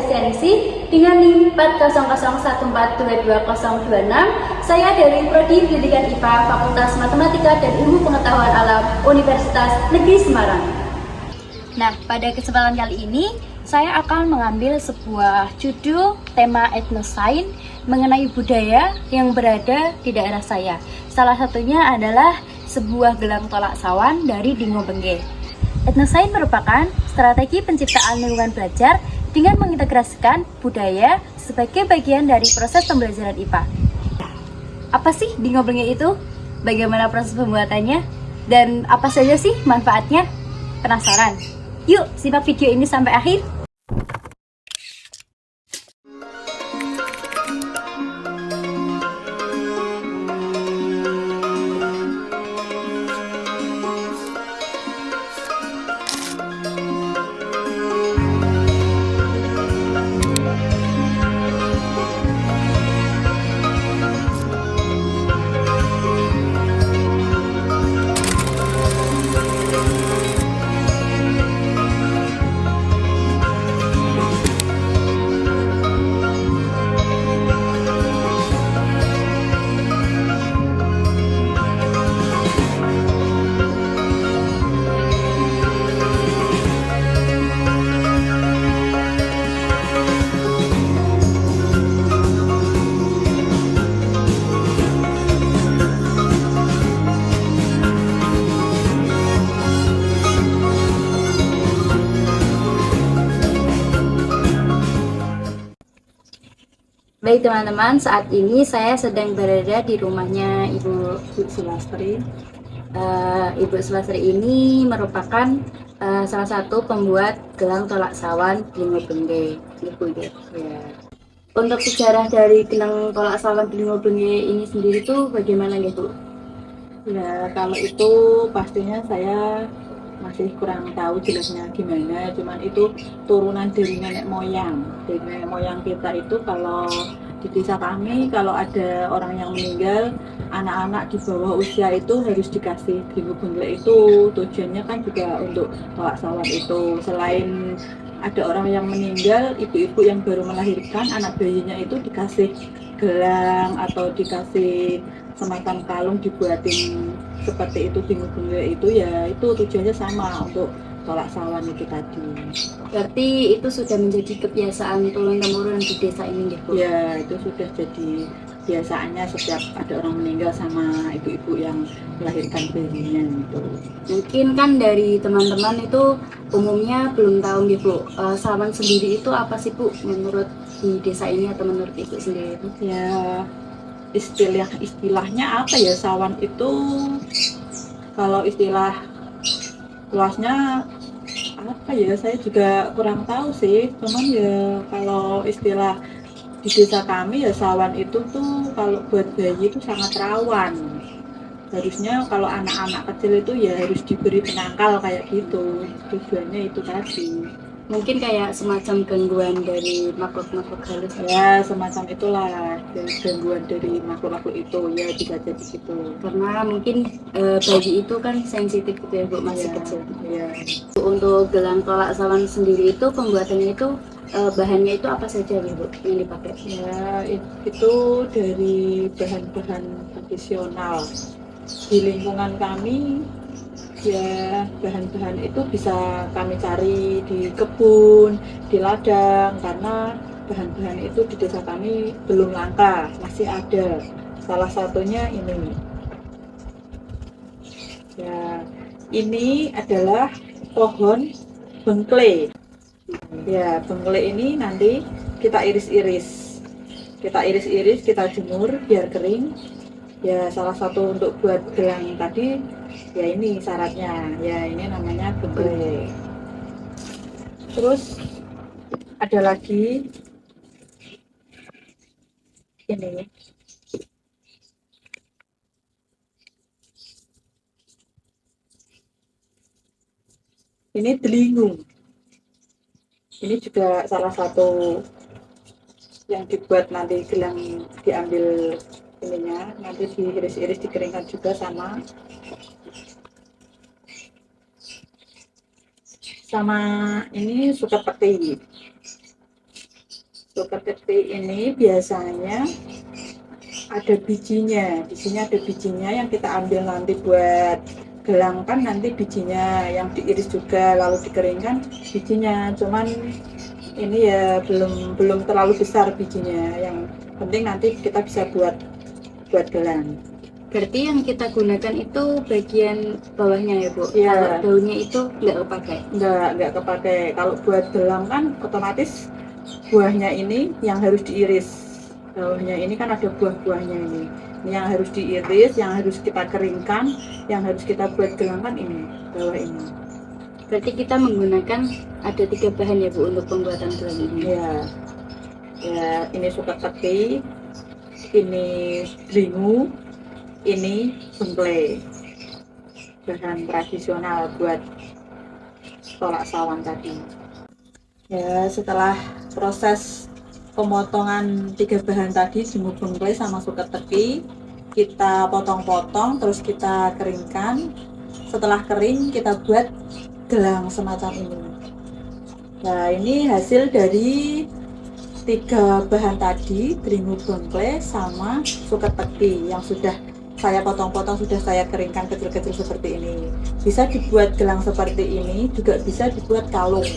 CNC dengan NIM 40014222026. Saya dari Prodi Pendidikan IPA Fakultas Matematika dan Ilmu Pengetahuan Alam Universitas Negeri Semarang. Nah, pada kesempatan kali ini saya akan mengambil sebuah judul tema etnosains mengenai budaya yang berada di daerah saya. Salah satunya adalah sebuah gelang tolak sawan dari Dingo Bengge. Etnosains merupakan strategi penciptaan lingkungan belajar dengan mengintegrasikan budaya sebagai bagian dari proses pembelajaran IPA. Apa sih Dingo Bengge itu? Bagaimana proses pembuatannya? Dan apa saja sih manfaatnya? Penasaran? Yuk simak video ini sampai akhir. Baik teman-teman, saat ini saya sedang berada di rumahnya Ibu Sulastri. Ibu Sulastri ini merupakan salah satu pembuat gelang tolak sawan Dingo Bengge. Ya. Untuk sejarah dari gelang tolak sawan Dingo Bengge ini sendiri tuh bagaimana gitu? Ya, kalau itu pastinya saya masih kurang tahu jelasnya gimana, cuman itu turunan dari nenek moyang. Dari nenek moyang kita itu kalau di desa kami, kalau ada orang yang meninggal, anak-anak di bawah usia itu harus dikasih Dingo Bengge itu. Tujuannya kan juga untuk tolak sawan itu. Selain ada orang yang meninggal, ibu-ibu yang baru melahirkan, anak bayinya itu dikasih gelang atau dikasih semacam kalung dibuatin seperti itu Dingo Bengge itu, ya itu tujuannya sama untuk tolak sawan itu tadi. Berarti itu sudah menjadi kebiasaan turun-temurun di desa ini, Bu? Ya, itu sudah jadi biasaannya setiap ada orang meninggal sama ibu-ibu yang melahirkan bayinya itu. Mungkin kan dari teman-teman itu umumnya belum tahu gitu, sawan sendiri itu apa sih Bu menurut di desa ini atau menurut Ibu sendiri? Ya, istilahnya apa ya, sawan itu kalau istilah luasnya apa ya, saya juga kurang tahu sih, cuman ya kalau istilah di desa kami ya sawan itu tuh kalau buat bayi itu sangat rawan. Harusnya kalau anak-anak kecil itu ya harus diberi penangkal kayak gitu, tujuannya itu tadi. Mungkin kayak semacam gangguan dari makhluk-makhluk halus. Ya semacam itulah, gangguan dari makhluk-makhluk itu, ya bisa jadi gitu. Karena mungkin bayi itu kan sensitif gitu ya Bu, masih kecil. Ya. Untuk gelang tolak sawan sendiri itu pembuatannya itu bahannya itu apa saja nih Bu yang dipakai? Ya itu dari bahan-bahan tradisional di lingkungan kami. Ya bahan-bahan itu bisa kami cari di kebun, di ladang, karena bahan-bahan itu di desa kami belum langka, masih ada. Salah satunya ini. Ya, ini adalah pohon bengklai. Ya, bengklai ini nanti kita iris-iris. Kita jemur biar kering. Ya, salah satu untuk buat gelang tadi, ya ini syaratnya. Ya, ini namanya bengklai. Terus ada lagi ini. Ini delingung. Ini juga salah satu yang dibuat nanti gelang, diambil ininya, nanti diiris-iris dikeringkan juga sama ini suket peti. Suket keti ini biasanya ada bijinya. Di sini ada bijinya yang kita ambil nanti buat gelang, kan nanti bijinya yang diiris juga lalu dikeringkan bijinya. Cuman ini ya belum terlalu besar bijinya. Yang penting nanti kita bisa buat gelang. Berarti yang kita gunakan itu bagian bawahnya ya Bu? Iya. Kalau daunnya itu nggak kepakai? Nggak kepakai. Kalau buat gelang kan otomatis buahnya ini yang harus diiris. Bawahnya ini kan ada buah-buahnya ini. Ini yang harus diiris, yang harus kita keringkan, yang harus kita buat gelang kan ini, bawah ini. Berarti kita menggunakan ada 3 bahan ya Bu untuk pembuatan gelang ini? Ya, ini suket keti, ini dringu, ini bengklai. Bahan tradisional buat tolak sawan tadi. Ya, setelah proses pemotongan 3 bahan tadi, dringu, bengklai sama suket keti, kita potong-potong terus kita keringkan. Setelah kering kita buat gelang semacam ini. Nah, ini hasil dari 3 bahan tadi, dringu, bengklai sama suket keti yang sudah saya potong-potong, sudah saya keringkan kecil-kecil seperti ini. Bisa dibuat gelang seperti ini, juga bisa dibuat kalung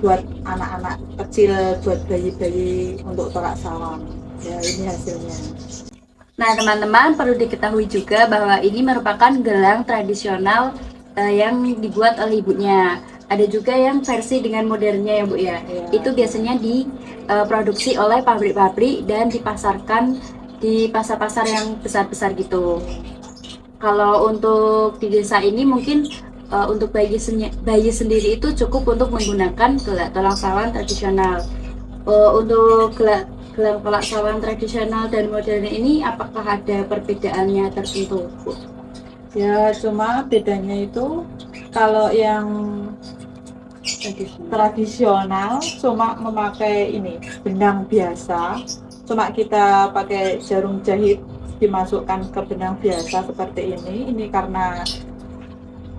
buat anak-anak kecil, buat bayi-bayi untuk tolak sawan. Ya, ini hasilnya. Nah teman-teman, perlu diketahui juga bahwa ini merupakan gelang tradisional yang dibuat oleh ibunya. Ada juga yang versi dengan modernnya ya Bu ya. Iya. Itu biasanya diproduksi oleh pabrik-pabrik dan dipasarkan di pasar-pasar yang besar-besar gitu. Kalau untuk di desa ini mungkin untuk bayi sendiri itu cukup untuk menggunakan gelang tolak sawan tradisional. Untuk gelang tolak sawan tradisional dan modern ini apakah ada perbedaannya tertentu, Bu? Ya, cuma bedanya itu kalau yang tradisional cuma memakai ini benang biasa, cuma kita pakai jarum jahit dimasukkan ke benang biasa seperti ini karena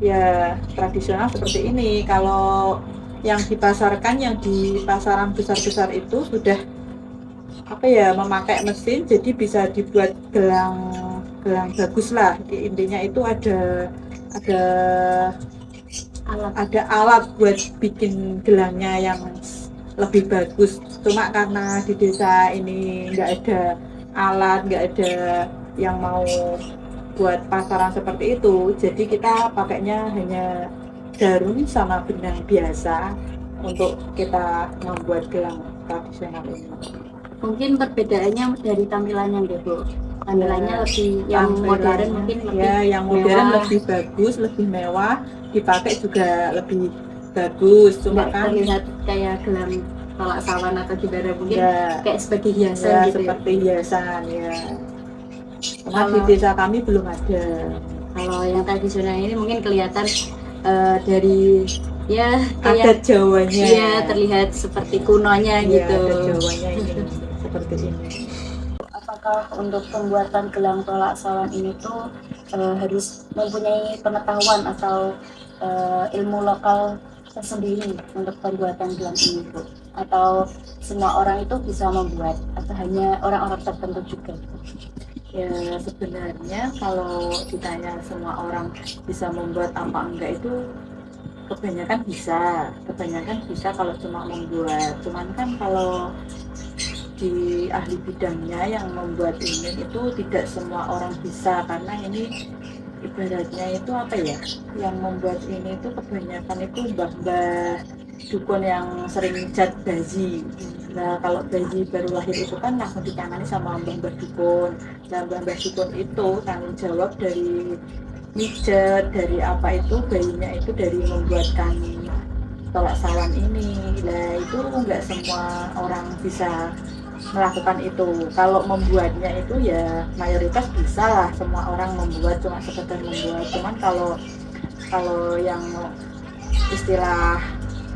ya tradisional seperti ini. Kalau yang dipasarkan, yang di pasaran besar-besar itu sudah memakai mesin, jadi bisa dibuat gelang bagus lah. Intinya itu ada alat buat bikin gelangnya yang lebih bagus. Cuma karena di desa ini nggak ada alat, nggak ada yang mau buat pasaran seperti itu, jadi kita pakainya hanya jarum sama benang biasa untuk kita membuat gelang tradisional ini. Mungkin perbedaannya dari tampilannya deh Bu. Tampilannya lebih yang modern, mungkin lebih yang modern mewah, lebih bagus, lebih mewah, dipakai juga lebih bagus. Cuma nggak kan terlihat kayak gelang tolak sawan atau gimana, mungkin ya, kayak sebagai hiasan ya gitu seperti hiasan ya. Cuma di Kalau- desa kami belum ada. Kalau yang tradisional ini mungkin kelihatan dari ya Adat kayak Jawanya. ya terlihat seperti kunonya Ya, gitu. adat Jawanya ini seperti ini. Apakah untuk pembuatan gelang tolak sawan ini tuh harus mempunyai pengetahuan atau ilmu lokal tersendiri untuk pembuatan gelang ini, Bu? Atau semua orang itu bisa membuat atau hanya orang-orang tertentu juga? Ya, sebenarnya kalau ditanya semua orang bisa membuat apa enggak, itu kebanyakan bisa kalau cuma membuat. Cuman kan kalau di ahli bidangnya yang membuat ini itu tidak semua orang bisa, karena ini ibaratnya itu yang membuat ini itu kebanyakan itu mbah-mbah dukun yang sering cat bayi. Nah, kalau bayi baru lahir itu kan langsung ditangani sama mbah-mbah dukun. Nah, mbah-mbah dukun itu tanggung jawab dari mijet, dari bayinya itu dari membuatkan tolak sawan ini. Nah, itu nggak semua orang bisa melakukan itu. Kalau membuatnya itu ya mayoritas bisa lah, semua orang membuat, cuma sekedar membuat. Cuman kalau yang istilah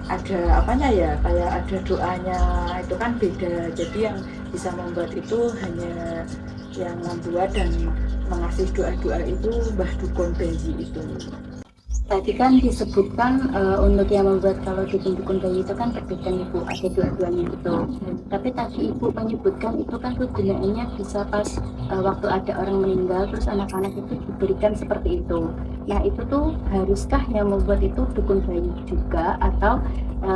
ada kayak ada doanya, itu kan beda. Jadi yang bisa membuat itu hanya yang membuat dan mengasih doa-doa itu mbah dukun bayi itu. Tadi kan disebutkan untuk yang membuat kalau dukun-dukun bayi itu kan berbeda Ibu, ada dua-duanya itu. Tapi tadi Ibu menyebutkan itu kan kegunaannya bisa pas waktu ada orang meninggal terus anak-anak itu diberikan seperti itu. Nah itu tuh haruskah yang membuat itu dukun bayi juga atau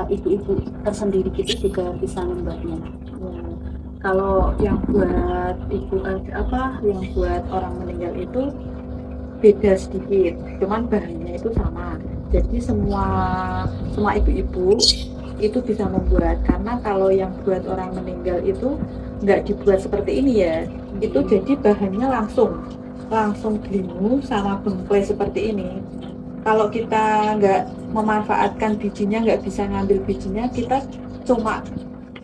ibu-ibu tersendiri gitu juga bisa membuatnya? Ya, kalau yang buat yang buat orang meninggal itu beda sedikit, cuman bahannya itu sama. Jadi semua semua ibu-ibu itu bisa membuat, karena kalau yang buat orang meninggal itu nggak dibuat seperti ini ya, itu jadi bahannya langsung langsung glimu sama bengklai seperti ini. Kalau kita nggak memanfaatkan bijinya, nggak bisa ngambil bijinya, kita cuma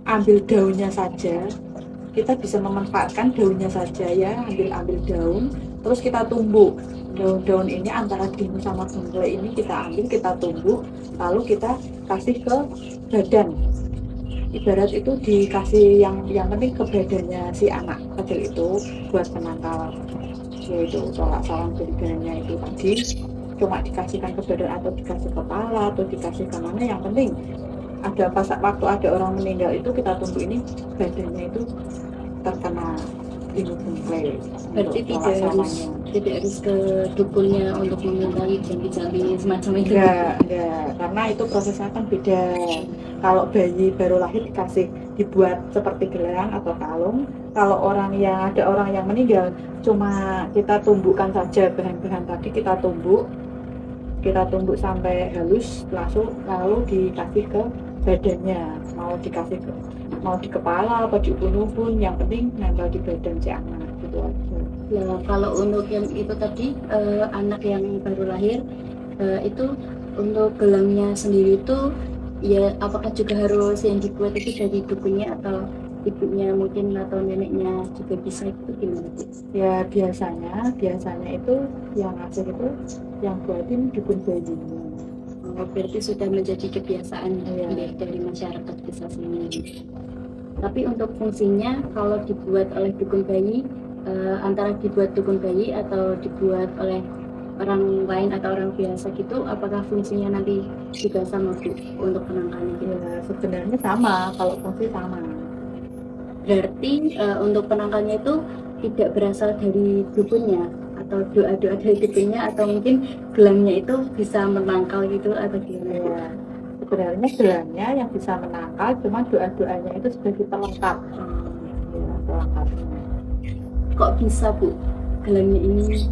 ambil daunnya saja. Kita bisa memanfaatkan daunnya saja ya, ambil daun terus kita tumbuk. Daun-daun ini antara glimu sama bengklai ini kita ambil, kita tumbuk, lalu kita kasih ke badan. Ibarat itu dikasih yang penting ke badannya si anak kecil itu buat penangkal, yaitu tolak salam beriganya itu tadi, cuma dikasihkan ke badan atau dikasih kepala atau dikasih ke mana, yang penting ada pas waktu ada orang meninggal itu kita tumbuk ini badannya itu terkena glimu bengklai. Berarti tidak harus ke dukunnya untuk mengurangi janji-janji semacam itu. Enggak, karena itu prosesnya kan beda. Kalau bayi baru lahir dikasih dibuat seperti gelang atau kalung. Kalau ada orang yang meninggal, cuma kita tumbukkan saja bahan-bahan tadi, kita tumbuk sampai halus, lalu dikasih ke badannya. Mau di kepala apa di ubun-ubun, yang penting nempel di badan si anak gitu aja. Nah, kalau untuk yang itu tadi anak yang baru lahir itu untuk gelangnya sendiri itu ya apakah juga harus yang dibuat itu dari dukunnya atau ibunya mungkin atau neneknya juga bisa, itu gimana Bu? Ya biasanya itu yang ngasih itu yang buatin dukun bayinya. Berarti sudah menjadi kebiasaan dari masyarakat desa sini. Tapi untuk fungsinya kalau dibuat oleh dukun bayi, antara dibuat dukun bayi atau dibuat oleh orang lain atau orang biasa gitu, apakah fungsinya nanti juga sama Bu untuk penangkalnya gitu? Ya sebenarnya sama, kalau fungsi sama. Berarti untuk penangkalnya itu tidak berasal dari dukunnya atau doa-doa dari dukunnya, atau mungkin gelangnya itu bisa menangkal gitu atau gimana? Ya, sebenarnya gelangnya yang bisa menangkal, cuma doa-doanya itu sebagai pelengkap. Ya, pelengkapnya. Kok bisa Bu gelangnya ini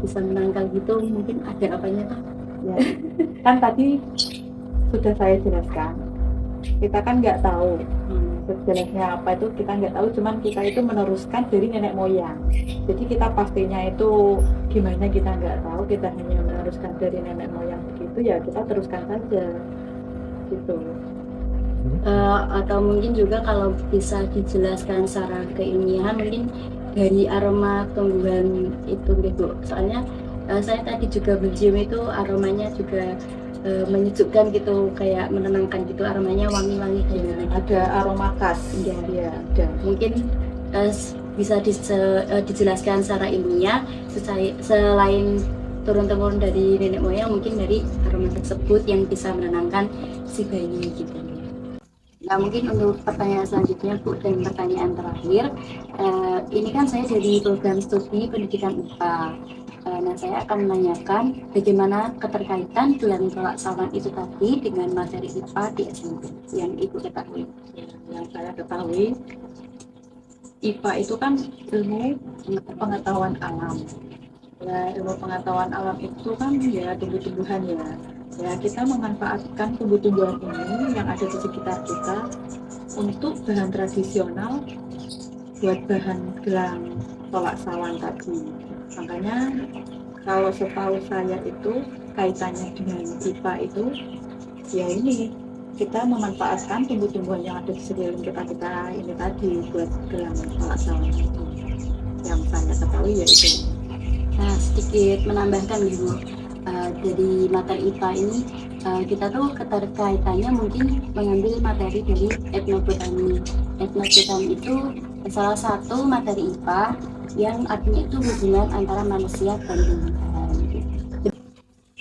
bisa menangkal gitu, mungkin ada apanya tuh? Ya, kan tadi sudah saya jelaskan, kita kan nggak tahu sejelasnya apa itu, kita nggak tahu, cuman kita itu meneruskan dari nenek moyang. Jadi kita pastinya itu gimana kita nggak tahu, kita hanya meneruskan dari nenek moyang begitu, ya kita teruskan saja gitu. Atau mungkin juga kalau bisa dijelaskan secara keilmiahan, mungkin dari aroma tumbuhan itu gitu. Soalnya saya tadi juga mencium itu aromanya juga menyejukkan gitu, kayak menenangkan gitu, aromanya wangi-wangi gimana gitu. Ada aroma khas ya, ada. Mungkin bisa dijelaskan secara ilmiah, selain turun-temurun dari nenek moyang, mungkin dari aroma tersebut yang bisa menenangkan si bayi gitu. Nah mungkin untuk pertanyaan selanjutnya Bu, dan pertanyaan terakhir, ini kan saya dari program studi pendidikan IPA. Nah saya akan menanyakan bagaimana keterkaitan gelang tolak sawan itu tadi dengan materi IPA di SMP yang Ibu ketahui. Yang saya ketahui, IPA itu kan ilmu pengetahuan alam. Ya, ilmu pengetahuan alam itu kan ya tumbuh-tumbuhan ya. Ya, kita memanfaatkan tumbuh-tumbuhan ini yang ada di sekitar kita untuk bahan tradisional buat bahan gelang tolak sawan tadi. Makanya kalau setahu saya itu kaitannya dengan IPA itu ya ini, kita memanfaatkan tumbuh-tumbuhan yang ada di sekeliling kita ini tadi buat gelang tolak sawan itu. Yang saya ketahui ya itu. Nah sedikit menambahkan Ibu, dari materi IPA ini kita tuh keterkaitannya mungkin mengambil materi dari etnobotani. Etnobotani itu salah satu materi IPA yang artinya itu hubungan antara manusia dan tumbuhan.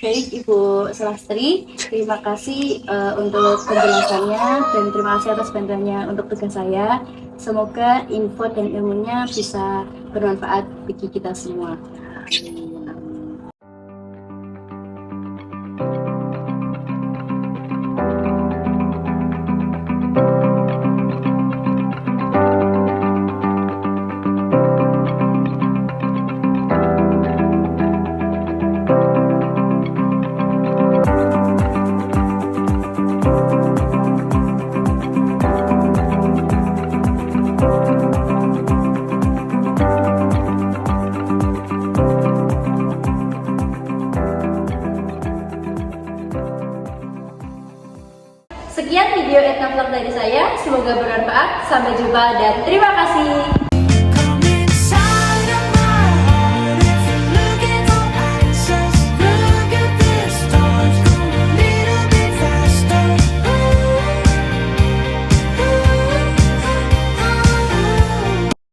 Baik Ibu Selastri, terima kasih untuk penjelasannya dan terima kasih atas bantuannya untuk tugas saya. Semoga info dan ilmunya bisa bermanfaat bagi kita semua. Sekian video etnavlog dari saya, semoga bermanfaat. Sampai jumpa dan terima kasih.